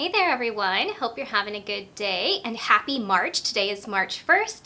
Hey there everyone, hope you're having a good day and happy March. Today is March 1st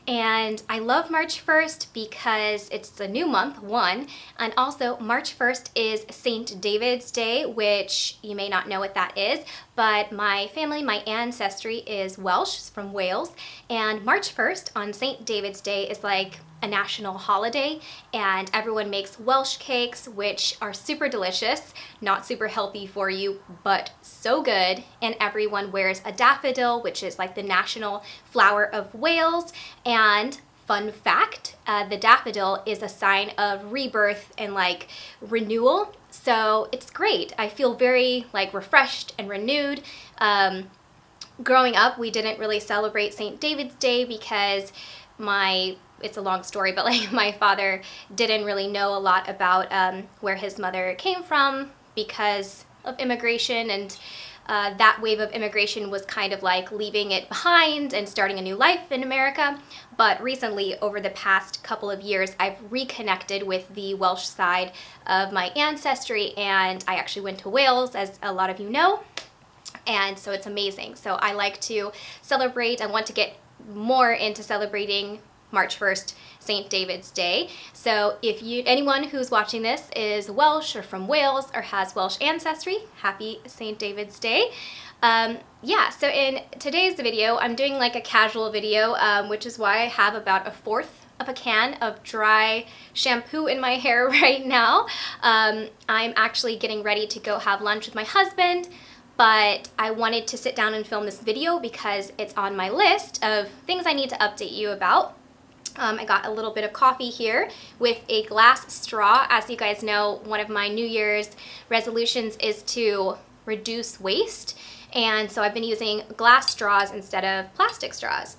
and I love March 1st because it's a new month, one, and also March 1st is St. David's Day, which you may not know what that is, but my family, my ancestry is Welsh, it's from Wales, and March 1st on St. David's Day is like a national holiday, and everyone makes Welsh cakes, which are super delicious, not super healthy for you, but so good, and everyone wears a daffodil, which is like the national flower of Wales, and fun fact, the daffodil is a sign of rebirth and like renewal, so it's great. I feel very like refreshed and renewed. Growing up, we didn't really celebrate St. David's Day because it's a long story, but like my father didn't really know a lot about where his mother came from because of immigration, and that wave of immigration was kind of like leaving it behind and starting a new life in America. But recently, over the past couple of years, I've reconnected with the Welsh side of my ancestry, and I actually went to Wales, as a lot of you know, and so it's amazing. So I like to celebrate. I want to get more into celebrating March 1st, St. David's Day. So if anyone who's watching this is Welsh or from Wales or has Welsh ancestry, happy St. David's Day. So in today's video, I'm doing like a casual video, which is why I have about 1/4 of a can of dry shampoo in my hair right now. I'm actually getting ready to go have lunch with my husband, but I wanted to sit down and film this video because it's on my list of things I need to update you about. I got a little bit of coffee here with a glass straw. As you guys know, one of my New Year's resolutions is to reduce waste, and so I've been using glass straws instead of plastic straws.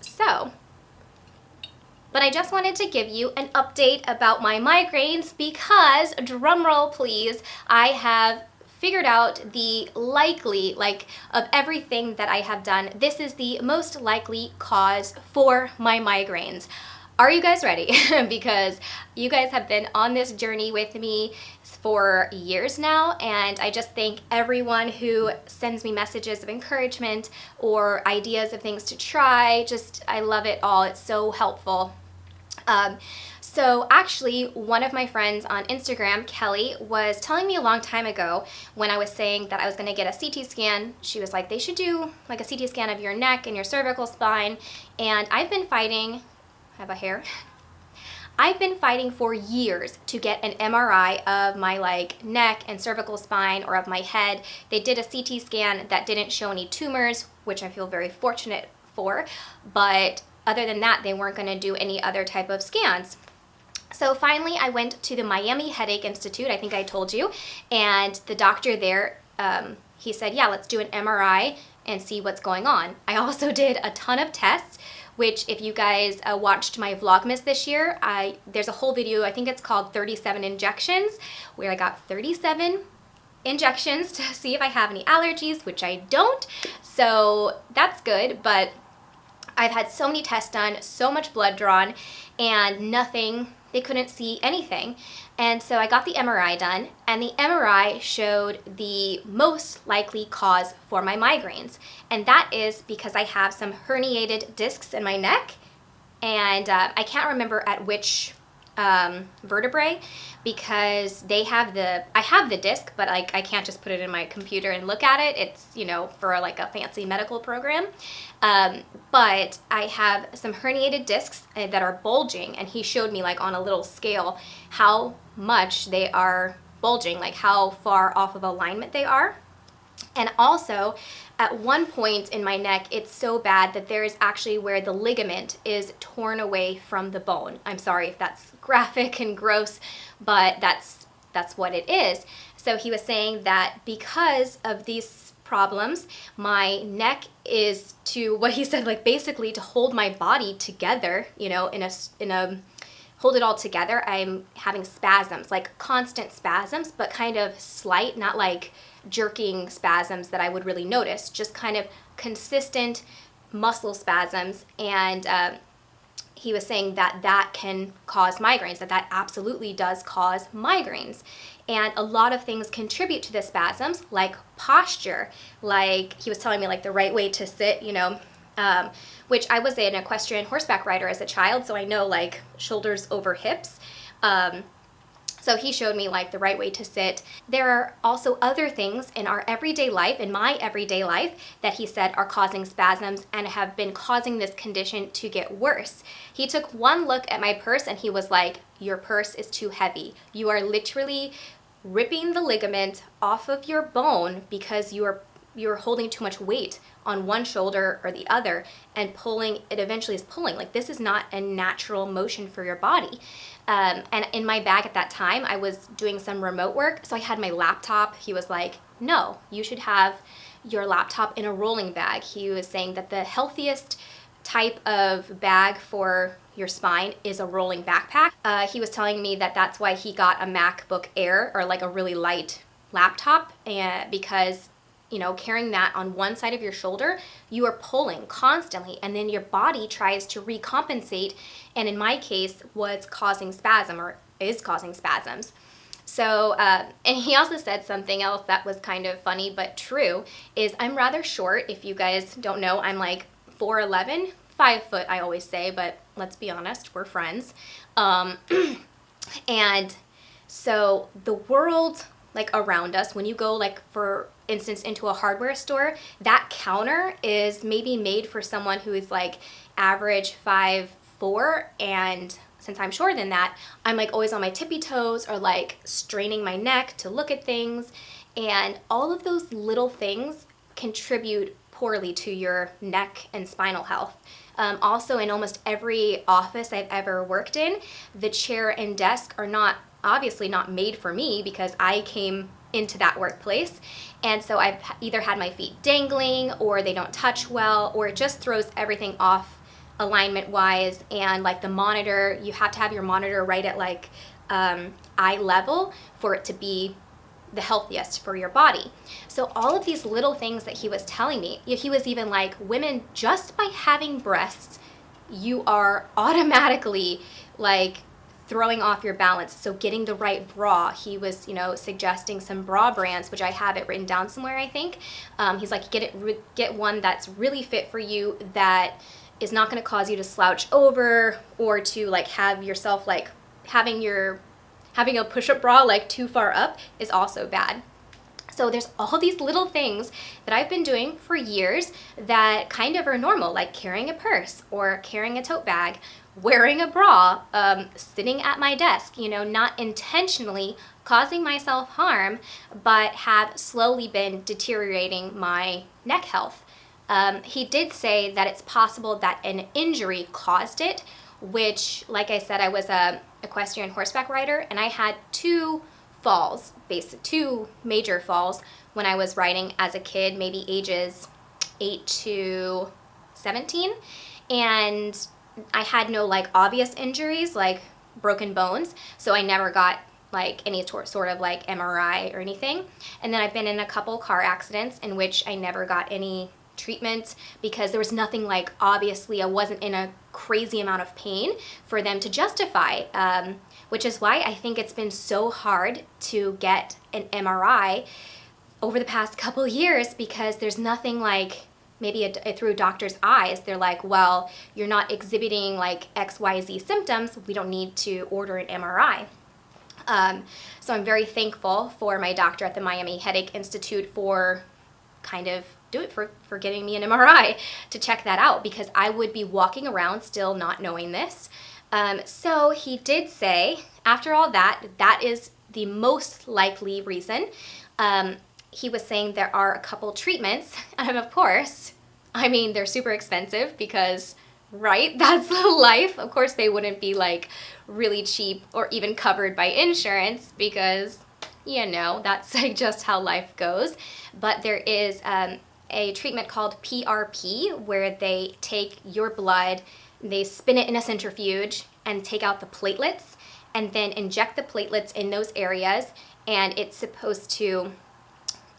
But I just wanted to give you an update about my migraines because, drumroll please, I have figured out the likely, of everything that I have done, this is the most likely cause for my migraines. Are you guys ready? Because you guys have been on this journey with me for years now, and I just thank everyone who sends me messages of encouragement or ideas of things to try. I love it all. It's so helpful. So actually, one of my friends on Instagram, Kelly, was telling me a long time ago when I was saying that I was going to get a CT scan. She was like, they should do like a CT scan of your neck and your cervical spine. And I've been fighting, I have a hair. I've been fighting for years to get an MRI of my neck and cervical spine, or of my head. They did a CT scan that didn't show any tumors, which I feel very fortunate for, but other than that, they weren't going to do any other type of scans. So finally, I went to the Miami Headache Institute, I think I told you, and the doctor there, he said, yeah, let's do an MRI and see what's going on. I also did a ton of tests, which if you guys watched my Vlogmas this year, there's a whole video, I think it's called 37 Injections, where I got 37 injections to see if I have any allergies, which I don't, so that's good, but I've had so many tests done, so much blood drawn, and nothing. They couldn't see anything. And so I got the MRI done, and the MRI showed the most likely cause for my migraines. And that is because I have some herniated discs in my neck, and I can't remember at which vertebrae, because I have the disc, but I can't just put it in my computer and look at it. It's, for like a fancy medical program. But I have some herniated discs that are bulging, and he showed me on a little scale how much they are bulging, how far off of alignment they are. And also, at one point in my neck, it's so bad that there is actually where the ligament is torn away from the bone. I'm sorry if that's graphic and gross, but that's what it is. So he was saying that because of these problems, my neck is what he said, basically to hold my body together, hold it all together, I'm having spasms, constant spasms, but kind of slight, not jerking spasms that I would really notice, just kind of consistent muscle spasms. And he was saying that can cause migraines, that absolutely does cause migraines. And a lot of things contribute to the spasms, like posture, like he was telling me like the right way to sit, which I was an equestrian horseback rider as a child, so I know like shoulders over hips. So he showed me like the right way to sit. There are also other things in our everyday life, in my everyday life, that he said are causing spasms and have been causing this condition to get worse. He took one look at my purse and he was like, your purse is too heavy. You are literally ripping the ligament off of your bone because you're holding too much weight on one shoulder or the other, and pulling, it eventually is pulling. Like, this is not a natural motion for your body. And in my bag at that time, I was doing some remote work, so I had my laptop. He was like, no, you should have your laptop in a rolling bag. He was saying that the healthiest type of bag for your spine is a rolling backpack. He was telling me that that's why he got a MacBook Air, or like a really light laptop, and because carrying that on one side of your shoulder, you are pulling constantly, and then your body tries to recompensate, and in my case, was causing spasm, or is causing spasms. So, and he also said something else that was kind of funny but true, is I'm rather short. If you guys don't know, I'm like 4'11", 5 foot, I always say, but let's be honest, we're friends. And so the world, like around us, when you go like, for instance, into a hardware store, that counter is maybe made for someone who is like average 5'4", and since I'm shorter than that, I'm like always on my tippy toes, or like straining my neck to look at things, and all of those little things contribute poorly to your neck and spinal health. Also, in almost every office I've ever worked in, the chair and desk are obviously not made for me, because I came into that workplace, and so I've either had my feet dangling, or they don't touch well, or it just throws everything off alignment wise. And like the monitor, you have to have your monitor right at like eye level for it to be the healthiest for your body. So all of these little things that he was telling me, he was even like, women, just by having breasts, you are automatically like throwing off your balance. So getting the right bra, he was, suggesting some bra brands, which I have it written down somewhere, I think. He's like, get one that's really fit for you, that is not going to cause you to slouch over, or to like have yourself like having a push-up bra like too far up is also bad. So there's all these little things that I've been doing for years that kind of are normal, like carrying a purse, or carrying a tote bag, wearing a bra, sitting at my desk, not intentionally causing myself harm, but have slowly been deteriorating my neck health. He did say that it's possible that an injury caused it, which, like I said, I was a equestrian horseback rider, and I had two major falls when I was riding as a kid, maybe ages 8 to 17, and I had no like obvious injuries like broken bones, so I never got like any sort of like MRI or anything. And then I've been in a couple car accidents in which I never got any treatment, because there was nothing like, obviously I wasn't in a crazy amount of pain for them to justify, which is why I think it's been so hard to get an MRI over the past couple years, because there's nothing like, maybe through a doctor's eyes, they're like, well, you're not exhibiting like XYZ symptoms, we don't need to order an MRI. So I'm very thankful for my doctor at the Miami Headache Institute for for getting me an MRI to check that out, because I would be walking around still not knowing this. So he did say, after all that is the most likely reason. He was saying there are a couple treatments, and of course, I mean, they're super expensive because, right, that's life. Of course, they wouldn't be like really cheap or even covered by insurance, because, that's like just how life goes. But there is a treatment called PRP, where they take your blood, they spin it in a centrifuge and take out the platelets, and then inject the platelets in those areas, and it's supposed to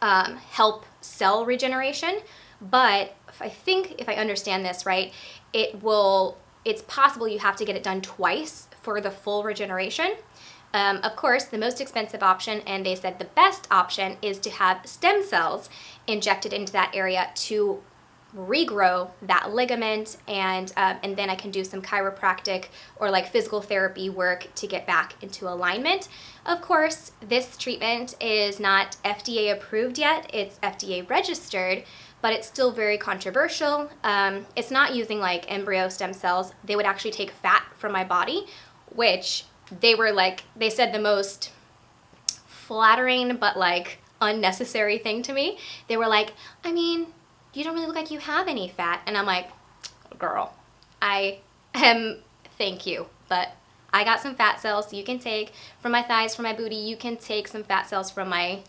help cell regeneration. But if I understand this right, it's possible you have to get it done twice for the full regeneration. Of course, the most expensive option, and they said the best option, is to have stem cells injected into that area to regrow that ligament, and then I can do some chiropractic or like physical therapy work to get back into alignment. Of course, this treatment is not FDA approved yet. It's FDA registered, but it's still very controversial. It's not using like embryo stem cells. They would actually take fat from my body, which they said the most flattering but like unnecessary thing to me. They were like, I mean, you don't really look like you have any fat. And I'm like, girl, thank you, but I got some fat cells you can take from my thighs, from my booty. You can take some fat cells from my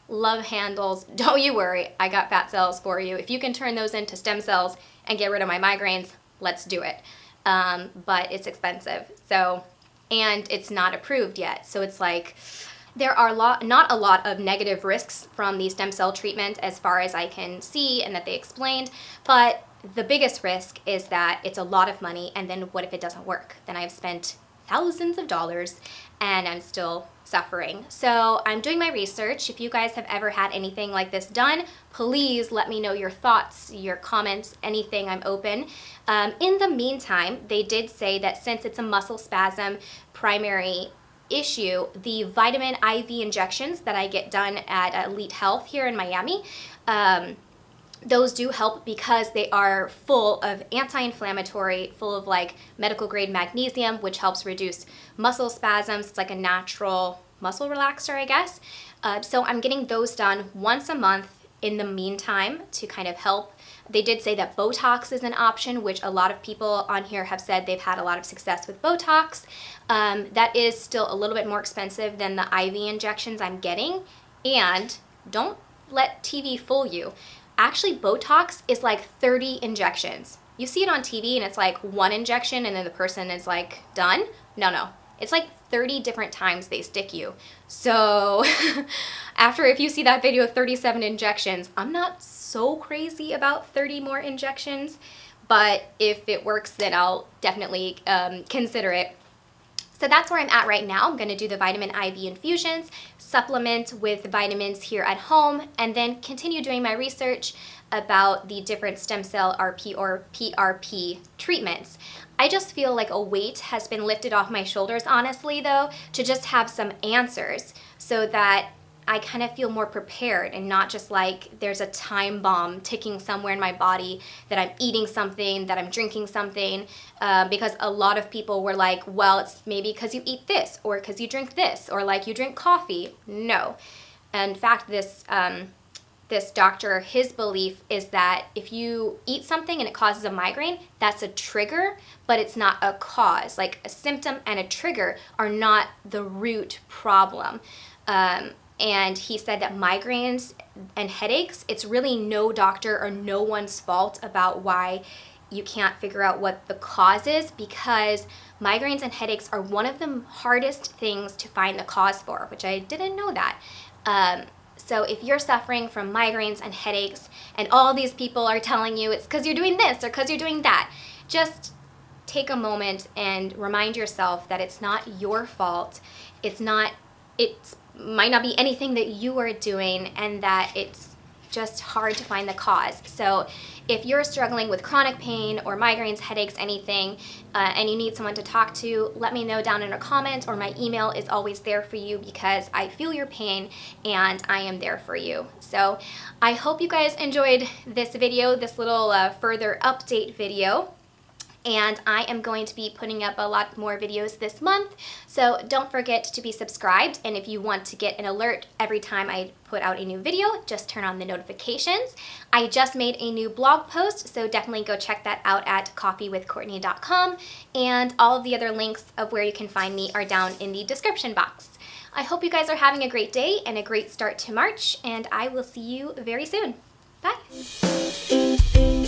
love handles. Don't you worry, I got fat cells for you. If you can turn those into stem cells and get rid of my migraines, let's do it. But it's expensive. And it's not approved yet. So it's like, there are not a lot of negative risks from the stem cell treatment as far as I can see and that they explained, but the biggest risk is that it's a lot of money, and then what if it doesn't work? Then I've spent thousands of dollars and I'm still suffering. So I'm doing my research. If you guys have ever had anything like this done, please let me know your thoughts, your comments, anything. I'm open. In the meantime, they did say that since it's a muscle spasm primary issue, the vitamin IV injections that I get done at Elite Health here in Miami, those do help because they are full of anti-inflammatory, full of like medical grade magnesium, which helps reduce muscle spasms. It's like a natural muscle relaxer, I guess. So I'm getting those done once a month in the meantime to kind of help. They did say that Botox is an option, which a lot of people on here have said they've had a lot of success with Botox. That is still a little bit more expensive than the IV injections I'm getting. And don't let TV fool you. Actually, Botox is like 30 injections. You see it on TV and it's like one injection and then the person is like done. No. It's like 30 different times they stick you. So if you see that video of 37 injections, I'm not so crazy about 30 more injections, but if it works, then I'll definitely consider it. So that's where I'm at right now. I'm going to do the vitamin IV infusions, supplement with vitamins here at home, and then continue doing my research about the different stem cell RP or PRP treatments. I just feel like a weight has been lifted off my shoulders, honestly, though, to just have some answers so that I kind of feel more prepared and not just like there's a time bomb ticking somewhere in my body that I'm eating something, that I'm drinking something, because a lot of people were like, well, it's maybe because you eat this or because you drink this or like you drink coffee. No. In fact, this doctor, his belief is that if you eat something and it causes a migraine, that's a trigger, but it's not a cause. Like a symptom and a trigger are not the root problem. And he said that migraines and headaches, it's really no doctor or no one's fault about why you can't figure out what the cause is, because migraines and headaches are one of the hardest things to find the cause for, which I didn't know that. So if you're suffering from migraines and headaches and all these people are telling you it's because you're doing this or because you're doing that, just take a moment and remind yourself that it's not your fault. It might not be anything that you are doing, and that it's just hard to find the cause. So if you're struggling with chronic pain or migraines, headaches, anything, and you need someone to talk to, let me know down in a comment, or my email is always there for you because I feel your pain and I am there for you. So I hope you guys enjoyed this video, this little further update video. And I am going to be putting up a lot more videos this month, so don't forget to be subscribed. And if you want to get an alert every time I put out a new video, just turn on the notifications. I just made a new blog post, so definitely go check that out at coffeewithcourtney.com, and all of the other links of where you can find me are down in the description box. I hope you guys are having a great day and a great start to March, and I will see you very soon. Bye!